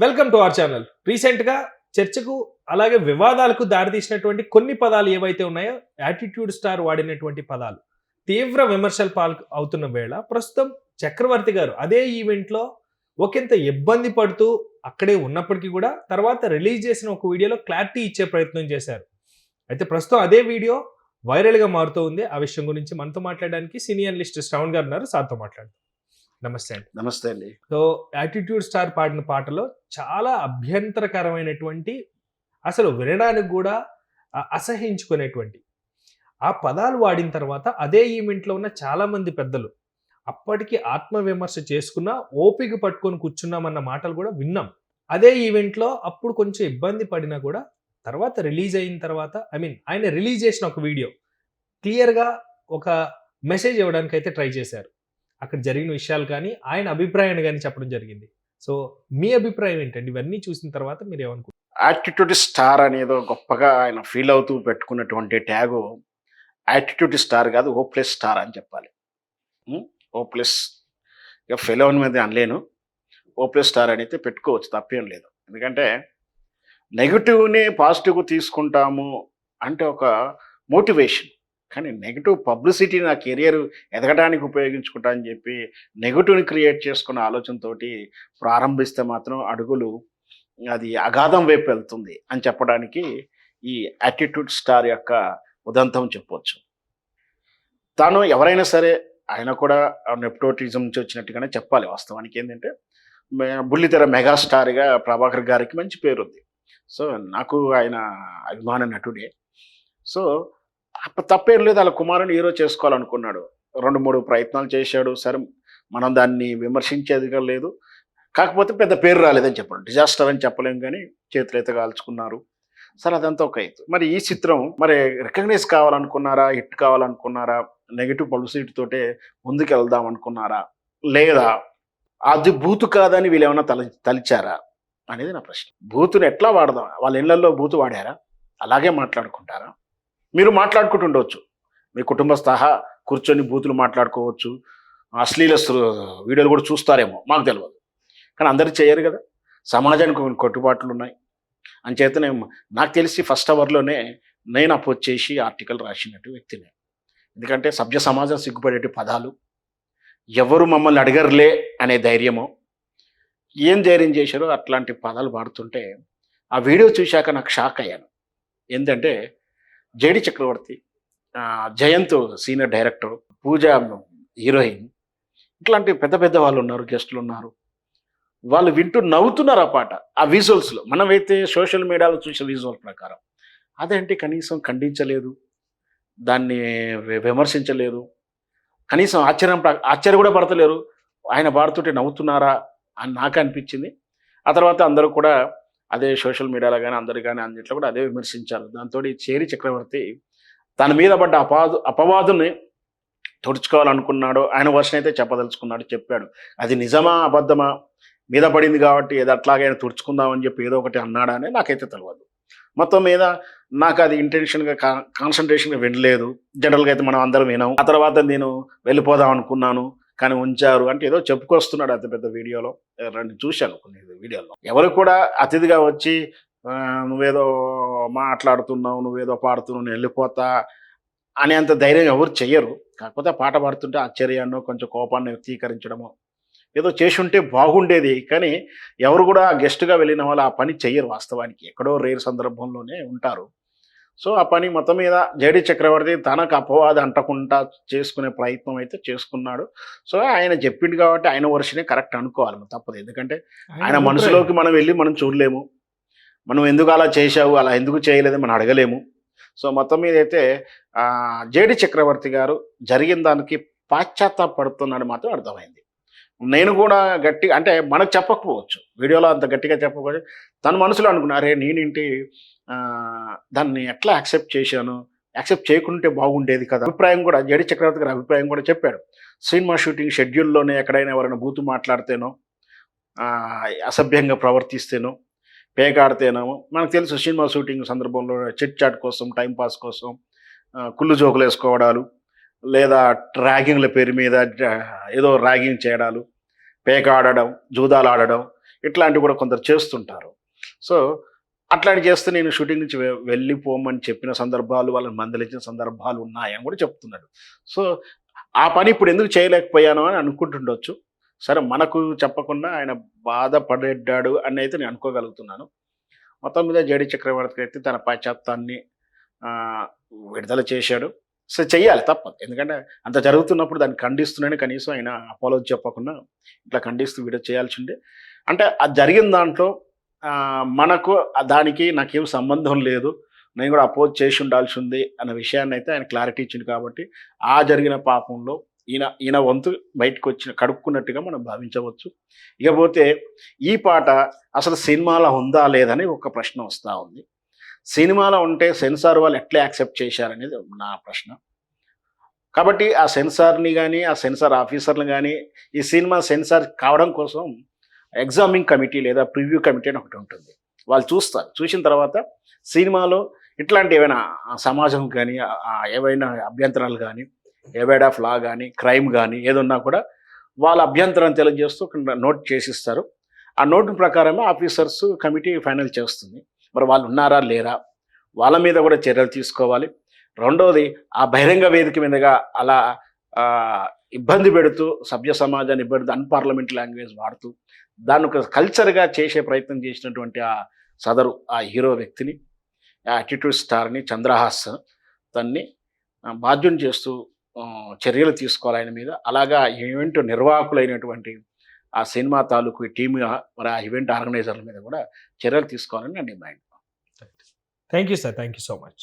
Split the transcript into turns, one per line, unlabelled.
Welcome to our channel. రీసెంట్‌గా చర్చకు అలాగే వివాదాలకు దారితీసినటువంటి కొన్ని పదాలు ఏవైతే ఉన్నాయో యాటిట్యూడ్ స్టార్ వాడినటువంటి పదాలు తీవ్ర విమర్శలు అవుతున్న వేళ ప్రస్తుతం చక్రవర్తి గారు అదే ఈవెంట్‌లో ఒకంత ఇబ్బంది పడుతూ అక్కడే ఉన్నప్పటికీ కూడా తర్వాత రిలీజ్ చేసిన ఒక వీడియోలో క్లారిటీ ఇచ్చే ప్రయత్నం చేశారు. అయితే ప్రస్తుతం అదే వీడియో వైరల్‌గా మారుతూ ఉంది. ఆ విషయం గురించి మనతో మాట్లాడడానికి సీనియర్ అనలిస్ట్ శ్రవణ్ గారు ఉన్నారు. సార్‌తో మాట్లాడదాం. నమస్తే అండి.
నమస్తే అండి.
సో యాటిట్యూడ్ స్టార్ పాడిన పాటలో చాలా అభ్యంతరకరమైనటువంటి అసలు వినడానికి కూడా అసహించుకునేటువంటి ఆ పదాలు వాడిన తర్వాత అదే ఈవెంట్లో ఉన్న చాలా మంది పెద్దలు అప్పటికి ఆత్మవిమర్శ చేసుకున్నా ఓపిక పట్టుకొని కూర్చున్నామన్న మాటలు కూడా విన్నాం. అదే ఈవెంట్లో అప్పుడు కొంచెం ఇబ్బంది పడినా కూడా తర్వాత రిలీజ్ అయిన తర్వాత ఆయన రిలీజ్ చేసిన ఒక వీడియో క్లియర్గా ఒక మెసేజ్ ఇవ్వడానికి అయితే ట్రై చేశారు. అక్కడ జరిగిన విషయాలు కానీ ఆయన అభిప్రాయాన్ని కానీ చెప్పడం జరిగింది. సో మీ అభిప్రాయం ఏంటండి ఇవన్నీ చూసిన తర్వాత మీరు ఏమనుకుంటారు?
యాటిట్యూడ్ స్టార్ అనేదో గొప్పగా ఆయన ఫీల్ అవుతూ పెట్టుకున్నటువంటి ట్యాగు యాటిట్యూడ్ స్టార్ కాదు, హోప్లెస్ స్టార్ అని చెప్పాలి. హోప్లెస్ ఇక ఫెలోన్ మీద అనలేను, హోప్లెస్ స్టార్ అని అయితే పెట్టుకోవచ్చు, తప్పేం లేదు. ఎందుకంటే నెగిటివ్ని పాజిటివ్గా తీసుకుంటాము అంటే ఒక మోటివేషన్. కానీ నెగిటివ్ పబ్లిసిటీ నా కెరియర్ ఎదగడానికి ఉపయోగించుకుంటా అని చెప్పి నెగిటివ్ని క్రియేట్ చేసుకున్న ఆలోచనతోటి ప్రారంభిస్తే మాత్రం అడుగులు అది అగాధం వైపు వెళ్తుంది అని చెప్పడానికి ఈ యాటిట్యూడ్ స్టార్ యొక్క ఉదంతం చెప్పవచ్చు. తాను ఎవరైనా సరే ఆయన కూడా నెప్టోటిజం నుంచి వచ్చినట్టుగానే చెప్పాలి. వాస్తవానికి ఏంటంటే బుల్లితెర మెగాస్టార్గా ప్రభాకర్ గారికి మంచి పేరు ఉంది. సో నాకు ఆయన అభిమాన నటుడే. సో తప్పేం లేదు, వాళ్ళ కుమారుని హీరో చేసుకోవాలనుకున్నాడు. 2-3 ప్రయత్నాలు చేశాడు. సరే, మనం దాన్ని విమర్శించేదిగా లేదు. కాకపోతే పెద్ద పేరు రాలేదని చెప్పండి, డిజాస్టర్ అని చెప్పలేం, కానీ చేతులు అయితే కాల్చుకున్నారు. సరే, అదంతా ఒక ఎత్తు. మరి ఈ చిత్రం మరి రికగ్నైజ్ కావాలనుకున్నారా, హిట్ కావాలనుకున్నారా, నెగిటివ్ పబ్లిసిటీ తోటే ముందుకు వెళ్దాం అనుకున్నారా, లేదా అది బూతు కాదని వీళ్ళు ఏమైనా తలిచారా అనేది నా ప్రశ్న. బూతుని ఎట్లా వాడదాం? వాళ్ళ ఇళ్లలో బూతు వాడారా? అలాగే మాట్లాడుకుంటారా? మీరు మాట్లాడుకుంటుండవచ్చు, మీ కుటుంబ సహా కూర్చొని బూతులు మాట్లాడుకోవచ్చు, అశ్లీల వీడియోలు కూడా చూస్తారేమో, మాకు తెలియదు. కానీ అందరూ చేయరు కదా, సమాజానికి కొన్ని కట్టుబాట్లు ఉన్నాయి. అంచేతనే నాకు తెలిసి ఫస్ట్ అవర్లోనే నేను అపోజ్ చేసి ఆర్టికల్ రాసినట్టు వ్యక్తిని. ఎందుకంటే సభ్య సమాజం సిగ్గుపడేటి పదాలు, ఎవరు మమ్మల్ని అడగరులే అనే ధైర్యమో, ఏం ధైర్యం చేశారో అట్లాంటి పదాలు వాడుతుంటే ఆ వీడియో చూశాక నాకు షాక్ అయ్యాను. ఏంటంటే జేడి చక్రవర్తి, జయంత్ సీనియర్ డైరెక్టర్, పూజ హీరోయిన్, ఇట్లాంటి పెద్ద పెద్ద వాళ్ళు ఉన్నారు, గెస్టులు ఉన్నారు. వాళ్ళు వింటూ నవ్వుతున్నారు ఆ పాట, ఆ విజువల్స్లో. మనమైతే సోషల్ మీడియాలో చూసే విజువల్ ప్రకారం అదేంటి కనీసం ఖండించలేదు, దాన్ని విమర్శించలేదు, కనీసం ఆశ్చర్య కూడా పడతలేరు. ఆయన పాడుతుంటే నవ్వుతున్నారా అని నాకు అనిపించింది. ఆ తర్వాత అందరూ కూడా అదే సోషల్ మీడియాలో కానీ అందరు కానీ అన్నింటిలో కూడా అదే విమర్శించారు. దాంతో చేరి చక్రవర్తి తన మీద పడ్డ అపవాదుని తుడుచుకోవాలనుకున్నాడు. ఆయన వర్షన్ అయితే చెప్పదలుచుకున్నాడు, చెప్పాడు. అది నిజమా అబద్ధమా, మీద పడింది కాబట్టి ఏదో అట్లాగైనా తుడుచుకుందామని చెప్పి ఏదో ఒకటి అన్నాడా అని నాకైతే తెలియదు. మొత్తం మీద నాకు అది ఇంటెన్షన్గా కాన్సన్ట్రేషన్గా వినలేదు. జనరల్గా అయితే మనం అందరం వినాం. ఆ తర్వాత నేను వెళ్ళిపోదాం అనుకున్నాను, కానీ ఉంచారు అంటే ఏదో చెప్పుకొస్తున్నాడు అంత పెద్ద వీడియోలో. చూశాను కొన్ని వీడియోలో. ఎవరు కూడా అతిథిగా వచ్చి నువ్వేదో మాట్లాడుతున్నావు, నువ్వేదో పాడుతున్నావు, నేను వెళ్ళిపోతా అనేంత ధైర్యం ఎవరు చెయ్యరు. కాకపోతే పాట పాడుతుంటే ఆశ్చర్యాన్నో కొంచెం కోపాన్ని వ్యక్తీకరించడమో ఏదో చేసి ఉంటే బాగుండేది. కానీ ఎవరు కూడా గెస్ట్గా వెళ్ళిన వాళ్ళు ఆ పని చెయ్యరు. వాస్తవానికి ఎక్కడో రేర్ సందర్భంలోనే ఉంటారు. సో ఆ పని మొత్తం మీద జేడి చక్రవర్తి తనకు అపవాదం అంటకుండా చేసుకునే ప్రయత్నం అయితే చేసుకున్నాడు. సో ఆయన చెప్పిండు కాబట్టి ఆయన వర్షనే కరెక్ట్ అనుకోవాలి, తప్పదు. ఎందుకంటే ఆయన మనసులోకి మనం వెళ్ళి మనం చూడలేము, మనం ఎందుకు అలా చేశావు, అలా ఎందుకు చేయలేదని మనం అడగలేము. సో మొత్తం మీద అయితే జేడి చక్రవర్తి గారు జరిగిన దానికి పాశ్చాత్తాపడుతున్నాడు మాత్రం అర్థమైంది. నేను కూడా గట్టి అంటే మనకు చెప్పకపోవచ్చు, వీడియోలో అంత గట్టిగా చెప్పకపోవచ్చు, తన మనసులో అనుకున్నా, అరే నేనేంటి దాన్ని ఎట్లా యాక్సెప్ట్ చేశాను, యాక్సెప్ట్ చేయకుంటే బాగుండేది కదా. అభిప్రాయం కూడా జేడి చక్రవర్తి గారి అభిప్రాయం కూడా చెప్పాడు. సినిమా షూటింగ్ షెడ్యూల్లోనే ఎక్కడైనా ఎవరైనా బూతు మాట్లాడితేనో, అసభ్యంగా ప్రవర్తిస్తేనో, పేకాడితేనేమో, మనకు తెలుసు సినిమా షూటింగ్ సందర్భంలో చిట్ చాట్ కోసం, టైంపాస్ కోసం కుళ్ళు జోకులు వేసుకోవడాలు, లేదా ర్యాగింగ్ల పేరు మీద ఏదో ర్యాగింగ్ చేయడాలు, పేక ఆడడం, జూదాలు ఆడడం, ఇట్లాంటివి కూడా కొందరు చేస్తుంటారు. సో అట్లాంటివి చేస్తే నేను షూటింగ్ నుంచి వెళ్ళిపోమని చెప్పిన సందర్భాలు, వాళ్ళని మందలించిన సందర్భాలు ఉన్నాయని కూడా చెప్తున్నాడు. సో ఆ పని ఇప్పుడు ఎందుకు చేయలేకపోయాను అని అనుకుంటుండొచ్చు. సరే, మనకు చెప్పకుండా ఆయన బాధపడ్డాడు అని అయితే నేను అనుకోగలుగుతున్నాను. మొత్తం మీద జేడీ చక్రవర్తి అయితే తన పాశ్చాత్యాన్ని విడుదల చేశాడు. సో చెయ్యాలి, తప్పదు. ఎందుకంటే అంత జరుగుతున్నప్పుడు దాన్ని ఖండిస్తున్నాను, కనీసం ఆయన అపాలజీ చెప్పకుండా ఇట్లా ఖండిస్తూ వీడియో చేయాల్సిందే. అంటే అది జరిగిన దాంట్లో మనకు దానికి నాకేం సంబంధం లేదు, నేను కూడా అపోజ్ చేసి ఉండాల్సి ఉంది అన్న విషయాన్ని అయితే ఆయన క్లారిటీ ఇచ్చింది. కాబట్టి ఆ జరిగిన పాపంలో ఈయన వంతు బయటకు వచ్చిన కడుక్కున్నట్టుగా మనం భావించవచ్చు. ఇకపోతే ఈ పాట అసలు సినిమాలో ఉందా లేదని ఒక ప్రశ్న వస్తూ ఉంది. సినిమాలో ఉంటే సెన్సార్ వాళ్ళు ఎట్లా యాక్సెప్ట్ చేశారనేది నా ప్రశ్న. కాబట్టి ఆ సెన్సార్ని కానీ, ఆ సెన్సార్ ఆఫీసర్ని కానీ, ఈ సినిమా సెన్సార్ కావడం కోసం ఎగ్జామింగ్ కమిటీ లేదా ప్రివ్యూ కమిటీ అని ఒకటి ఉంటుంది. వాళ్ళు చూస్తారు. చూసిన తర్వాత సినిమాలో ఇట్లాంటి ఏవైనా సమాజం కానీ, ఏవైనా అభ్యంతరాలు కానీ, ఎవేడ్ ఆఫ్ లా కానీ, క్రైమ్ కానీ ఏదున్నా కూడా వాళ్ళ అభ్యంతరం తెలియజేస్తూ నోట్ చేసిస్తారు. ఆ నోటు ప్రకారమే ఆఫీసర్స్ కమిటీ ఫైనల్ చేస్తుంది. మరి వాళ్ళు ఉన్నారా లేరా, వాళ్ళ మీద కూడా చర్యలు తీసుకోవాలి. రెండోది, ఆ బహిరంగ వేదిక మీదుగా అలా ఇబ్బంది పెడుతూ, సభ్య సమాజాన్ని ఇబ్బంది, అన్పార్లమెంట్ లాంగ్వేజ్ వాడుతూ దాన్ని ఒక కల్చర్గా చేసే ప్రయత్నం చేసినటువంటి ఆ హీరో వ్యక్తిని, ఆ యాటిట్యూడ్ స్టార్ని, చంద్రహాస్ తన్ని బాధ్యుని చేస్తూ చర్యలు తీసుకోవాలి ఆయన మీద. అలాగా ఈవెంట్ నిర్వాహకులైనటువంటి ఆ సినిమా తాలూకు టీమ్, మరి ఆ ఈవెంట్ ఆర్గనైజర్ల మీద కూడా చర్యలు తీసుకోవాలని నా demand.
Thank you sir, thank you so much.